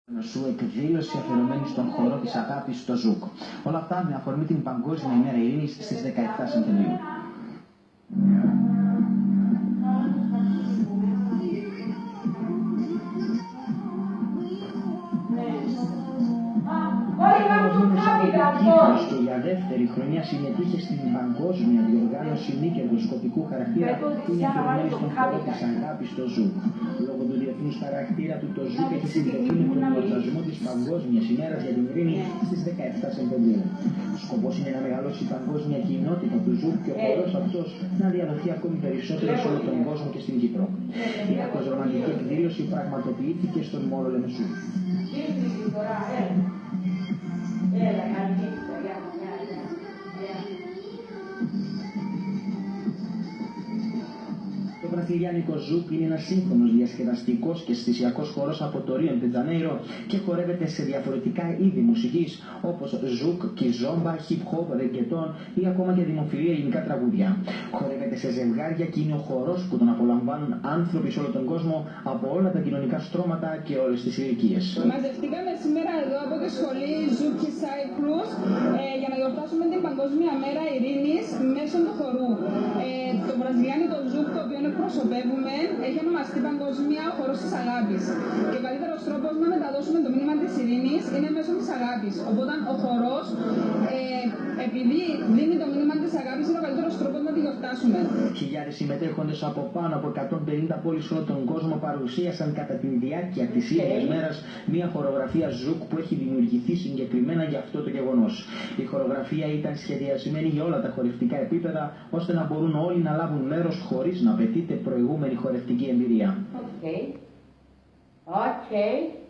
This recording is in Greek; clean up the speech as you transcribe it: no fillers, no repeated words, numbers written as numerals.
Σου εκδήλωση αφιερωμένη στον χορό της αγάπης στο Ζουκ. Όλα αυτά με αφορμή την Παγκόσμια ημέρα ειρήνης στις 17 Σεπτεμβρίου. Και για δεύτερη χρονιά συμμετείχε στην παγκόσμια διοργάνωση μη κερδοσκοπικού χαρακτήρα που είναι αφιερωμένη στον χώρο της αγάπης στο Ζουκ. Λόγω του διεθνούς χαρακτήρα του, το Ζουκ έχει συμμετοχή με τον εορτασμό της Παγκόσμιας ημέρας για την ειρήνη στις 17 Σεπτεμβρίου. Σκοπός είναι να μεγαλώσει η παγκόσμια κοινότητα του Ζουκ και ο χορός αυτός να διαδοθεί ακόμη περισσότερο σε όλο τον κόσμο και στην Κύπρο. Η καθώς ρομαντική εκδήλωση πραγματοποιήθηκε στον Μόλο Λεμεσού. Το βραζιλιάνικο Ζουκ είναι ένας σύγχρονος διασκεδαστικός και αισθησιακός χορός από το Ρίο ντε Τζανέιρο και χορεύεται σε διαφορετικά είδη μουσικής όπως Ζουκ, κιζόμπα, hip hop, ρεγκετόν ή ακόμα και δημοφιλή ελληνικά τραγούδια. Χορεύεται σε ζευγάρια και είναι ο χορός που τον απολαμβάνουν άνθρωποι σε όλο τον κόσμο από όλα τα κοινωνικά στρώματα και όλες τις ηλικίες. Μαζευτήκαμε σήμερα εδώ από τη σχολή Ζουκ και Cyprus για να γιορτάσουμε την Παγκόσμια Μέρα Ειρήνης μέσω του χορού. Το βραζιλιάνικο Ζουκ, το οποίο εκπροσωπεύουμε, έχει ονομαστεί Παγκόσμια Χορός της Αγάπης. Και ο καλύτερος τρόπος να μεταδώσουμε το μήνυμα της ειρήνης είναι μέσω της αγάπης. Οπότε ο χορός, επειδή δίνει το μήνυμα της αγάπης, είναι ο καλύτερος τρόπος να τη γιορτάσουμε. Χιλιάδες συμμετέχοντες από πάνω από 150 πόλεις σε όλο τον κόσμο παρουσίασαν κατά τη διάρκεια της ίδιας μέρας μια χορογραφία Ζουκ που έχει δημιουργηθεί συγκεκριμένα για αυτό το γεγονός. Η χορογραφία ήταν σχεδιασμένη για όλα τα χορευτικά επίπεδα, ώστε να μπορούν όλοι να λάβουν μέρος χωρίς να απαιτείται προηγούμενη χορευτική εμπειρία. Okay.